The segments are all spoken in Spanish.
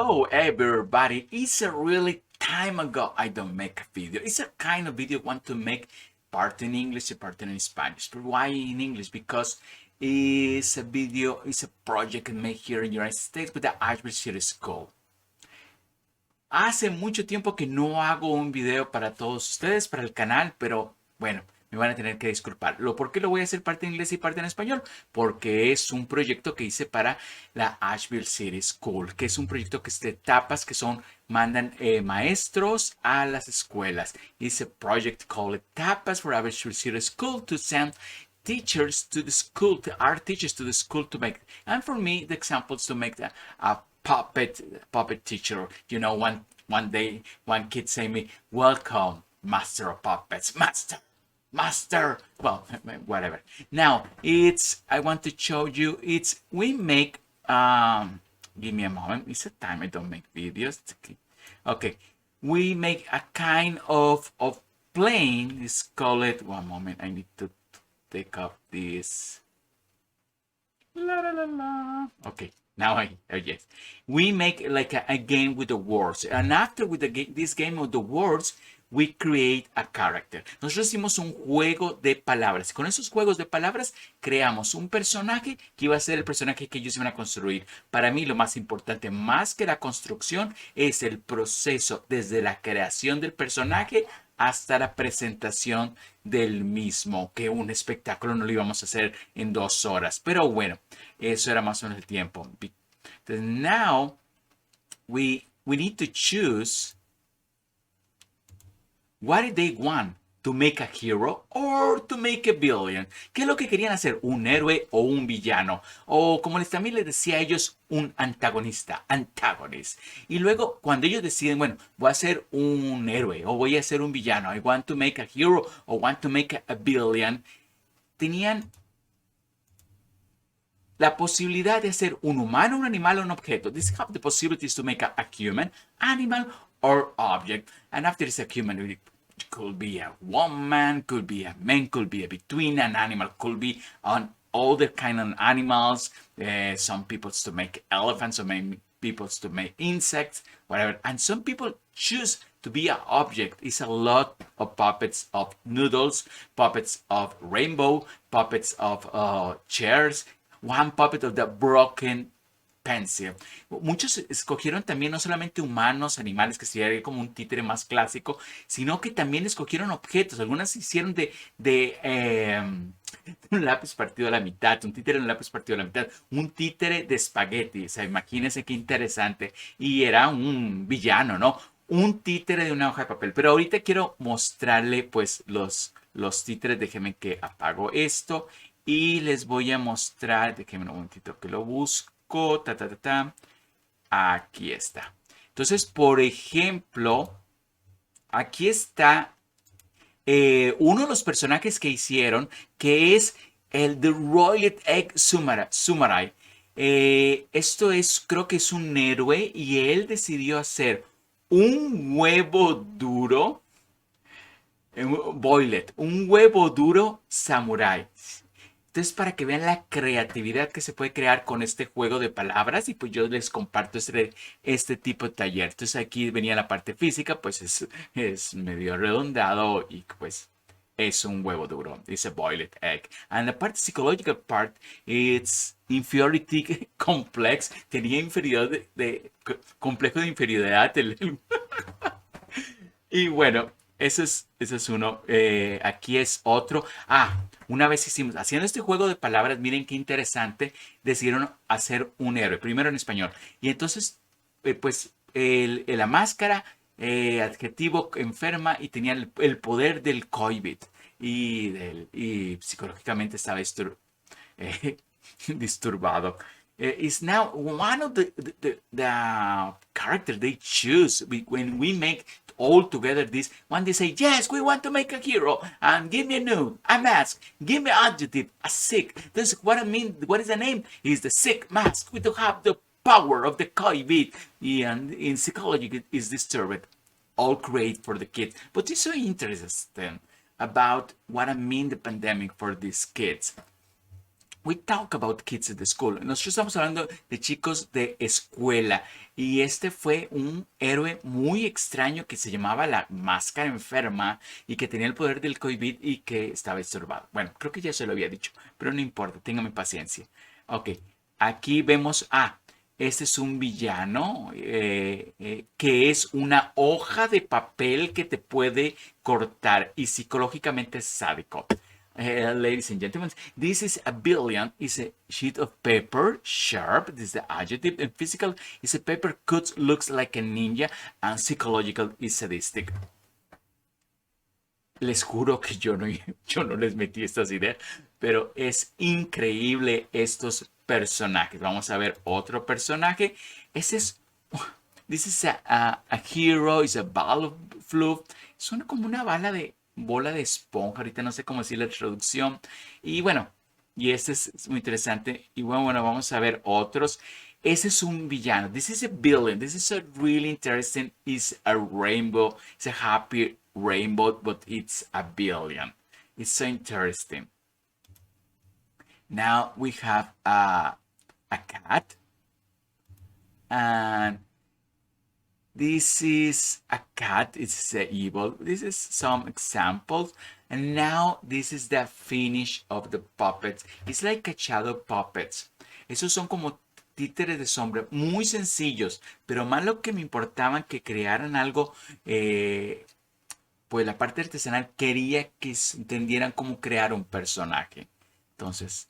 Hello everybody. It's a really time ago I don't make a video. It's a kind of video I want to make part in English and part in Spanish. But why in English? Because it's a video, it's a project I made here in the United States with the Asheville City Schoo. Hace mucho tiempo que no hago un video para todos ustedes, para el canal, pero bueno, me van a tener que disculpar. ¿Por qué lo voy a hacer parte en inglés y parte en español? Porque es un proyecto que hice para la Asheville City Schoo, que es un proyecto que es de tapas, que mandan maestros a las escuelas. It's a project called Tapas for Asheville City Schoo to send teachers to the school, art teachers to the school to make, and for me, the example is to make a puppet teacher. You know, one day, one kid say me, "Welcome, master of puppets, master." Well, whatever. Now I want to show you. We make. Give me a moment. It's a time I don't make videos. Okay, we make a kind of plane. Let's call it. One moment. I need to take up this. La la la la. Okay. Now yes, we make like a game with the words, and after with this game of the words, we create a character. Nosotros hicimos un juego de palabras. Con esos juegos de palabras creamos un personaje que iba a ser el personaje que ellos iban a construir. Para mí lo más importante, más que la construcción, es el proceso desde la creación del personaje hasta la presentación del mismo, que un espectáculo no lo íbamos a hacer en 2 horas. Pero bueno, eso era más o menos el tiempo. Entonces, now we need to choose what did they want, to make a hero or to make a villain. ¿Qué es lo que querían hacer? ¿Un héroe o un villano? O como también les decía a ellos, un antagonista, antagonist. Y luego cuando ellos deciden, bueno, voy a ser un héroe o voy a ser un villano, I want to make a hero or want to make a villain, tenían la posibilidad de hacer un humano, un animal o un objeto. These have the possibilities to make a human, animal, or object. And after it's a human, it could be a woman, could be a man, could be a between an animal, could be on all the kind of animals. Some people to make elephants, some people to make insects, whatever. And some people choose to be an object. It's a lot of puppets of noodles, puppets of rainbow, puppets of chairs, one puppet of the broken pencil. Muchos escogieron también no solamente humanos, animales, que sería como un títere más clásico, sino que también escogieron objetos. Algunas hicieron un lápiz partido a la mitad, un títere en un lápiz partido a la mitad, un títere de espagueti. O sea, imagínense qué interesante. Y era un villano, ¿no? Un títere de una hoja de papel. Pero ahorita quiero mostrarle pues los títeres. Déjenme que apago esto y les voy a mostrar. Déjenme un momentito que lo busco. Aquí está. Entonces, por ejemplo, aquí está uno de los personajes que hicieron, que es el The Royal Egg Samurai. Esto es, creo que es un héroe y él decidió hacer un huevo duro, boilet, un huevo duro samurai. Entonces, para que vean la creatividad que se puede crear con este juego de palabras, y pues yo les comparto este tipo de taller. Entonces, aquí venía la parte física, pues es medio redondado y pues es un huevo duro. It's a boiled egg. And the part psychological part, it's inferiority complex. Tenía inferioridad complejo de inferioridad. Y bueno, ese es uno. Aquí es otro. Una vez haciendo este juego de palabras, miren qué interesante, decidieron hacer un héroe, primero en español. Y entonces, pues, la máscara, adjetivo, enferma, y tenía el poder del COVID. Y psicológicamente estaba disturbado. Is now one of the characters they choose when we make all together this one. They say, yes, we want to make a hero, and give me a nude, a mask, give me an adjective, a sick. This is what I mean. What is the name? Is the sick mask. We don't have the power of the COVID, and in psychology is disturbed. All great for the kids, but it's so interesting about what I mean the pandemic for these kids. we talk about kids at the school. Nosotros estamos hablando de chicos de escuela. Y este fue un héroe muy extraño que se llamaba la máscara enferma y que tenía el poder del COVID y que estaba estorbado. Bueno, creo que ya se lo había dicho, pero no importa, téngame paciencia. Ok, aquí vemos, este es un villano que es una hoja de papel que te puede cortar y psicológicamente es sádico. Ladies and gentlemen, this is a billion, is a sheet of paper, sharp, this is the adjective, and physical is a paper cut, looks like a ninja, and psychological is sadistic. Les juro que yo no les metí estas ideas, pero es increíble estos personajes. Vamos a ver otro personaje. Ese es, this is a hero, is a ball of fluff. Suena como una bola de esponja, ahorita no sé cómo decir la traducción. Y bueno, y este es muy interesante. Y bueno, vamos a ver otros. Ese es un villano. This is a villain. This is a really interesting. It's a rainbow. It's a happy rainbow, but it's a villain. It's so interesting. Now we have a cat. And this is a cat, it's evil. This is some examples. And now this is the finish of the puppets. It's like a shadow puppets. Esos son como títeres de sombra, muy sencillos, pero más lo que me importaba que crearan algo, pues la parte artesanal quería que entendieran cómo crear un personaje. Entonces,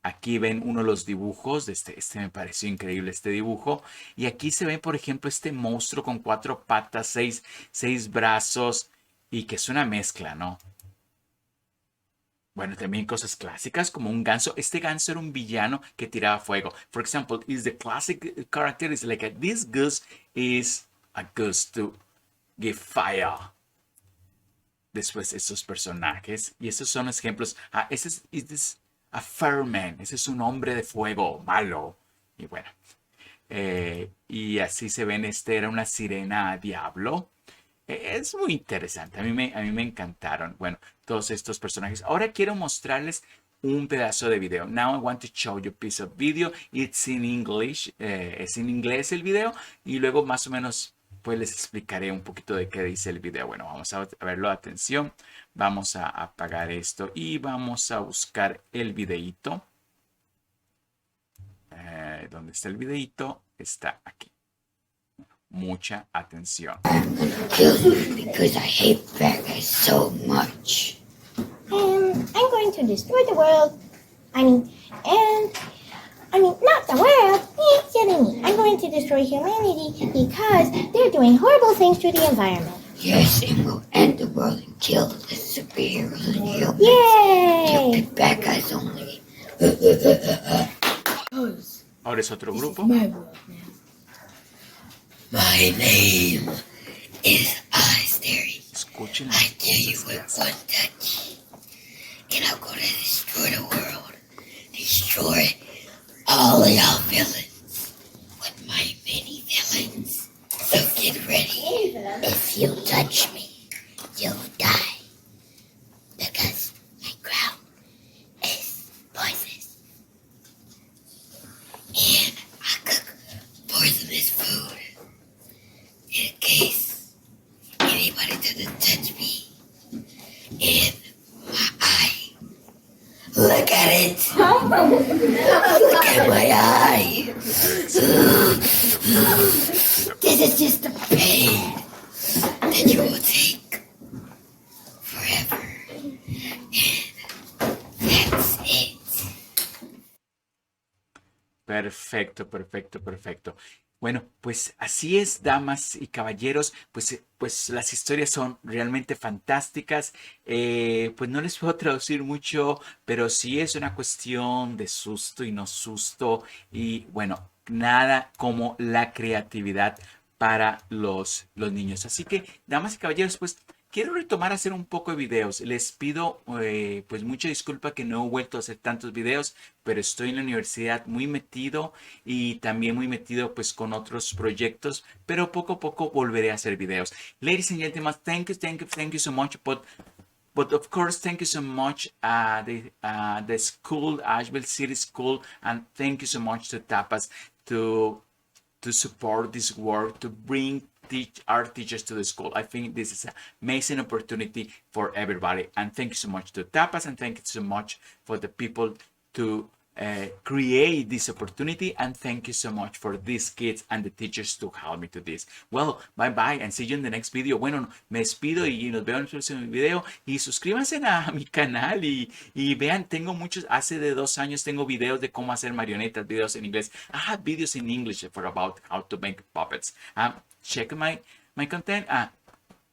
aquí ven uno de los dibujos, este me pareció increíble este dibujo. Y aquí se ve, por ejemplo, este monstruo con 4 patas, 6 brazos y que es una mezcla, ¿no? Bueno, también cosas clásicas como un ganso. Este ganso era un villano que tiraba fuego. For example, is the classic character is like this goose is a goose to give fire. Después estos personajes y estos son ejemplos. Este es a fireman, ese es un hombre de fuego malo. Y bueno, y así se ven, este era una sirena diablo. Es muy interesante, a mí me encantaron. Bueno, todos estos personajes. Ahora quiero mostrarles un pedazo de video. Now I want to show you a piece of video. It's in English, es en inglés el video. Y luego más o menos pues les explicaré un poquito de qué dice el video. Bueno, vamos a verlo, atención. Vamos a apagar esto y vamos a buscar el videíto. ¿Dónde está el videíto? Está aquí. Mucha atención. I'm gonna kill you because I hate bad guys so much. And I'm going to destroy the world. Not the world. Kidding me. I'm going to destroy humanity because they're doing horrible things to the environment. Yes, and we'll end the world and kill the superheroes and humans. Yay! Kill the bad guys only. Ahora es otro grupo. My world now. My name is Isaac. Escuchen. I tell you with one touch, and I'm gonna destroy the world. Destroy all of y'all villains with my many villains. So get ready. If you touch me, you'll die. Because my crown is poisonous. And I cook poisonous food in case anybody doesn't touch me. In my eye. Look at it. Look at my eye. This is just a pain that you will take forever. And that's it. Perfecto, perfecto, perfecto. Bueno, pues así es, damas y caballeros, pues las historias son realmente fantásticas. Pues no les puedo traducir mucho, pero sí es una cuestión de susto y no susto. Y bueno, nada como la creatividad para los niños. Así que, damas y caballeros, pues quiero retomar a hacer un poco de videos. Les pido pues mucha disculpa que no he vuelto a hacer tantos videos, pero estoy en la universidad muy metido y también muy metido pues con otros proyectos, pero poco a poco volveré a hacer videos. Ladies and gentlemen, thank you so much. But But of course, thank you so much, the school, Asheville City School, and thank you so much to Tapas to support this work, to bring our teachers to the school. I think this is an amazing opportunity for everybody. And thank you so much to Tapas, and thank you so much for the people to create this opportunity, and thank you so much for these kids and the teachers to help me to this. Well, bye bye and see you in the next video. Bueno, me despido y nos vemos en el próximo video, y suscríbanse a mi canal y vean, tengo muchos, hace de 2 años tengo videos de cómo hacer marionetas, videos en inglés. I have videos in English for about how to make puppets. Check my content.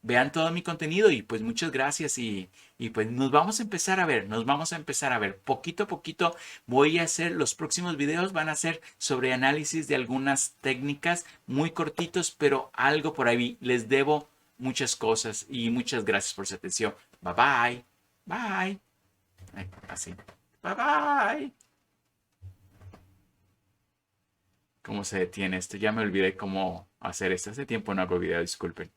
Vean todo mi contenido, y pues muchas gracias, y pues nos vamos a empezar a ver, poquito a poquito. Voy a hacer, los próximos videos van a ser sobre análisis de algunas técnicas, muy cortitos, pero algo por ahí. Les debo muchas cosas, y muchas gracias por su atención. Bye bye, bye. Así, bye bye. ¿Cómo se detiene esto? Ya me olvidé cómo hacer esto. Hace tiempo no hago video, disculpen.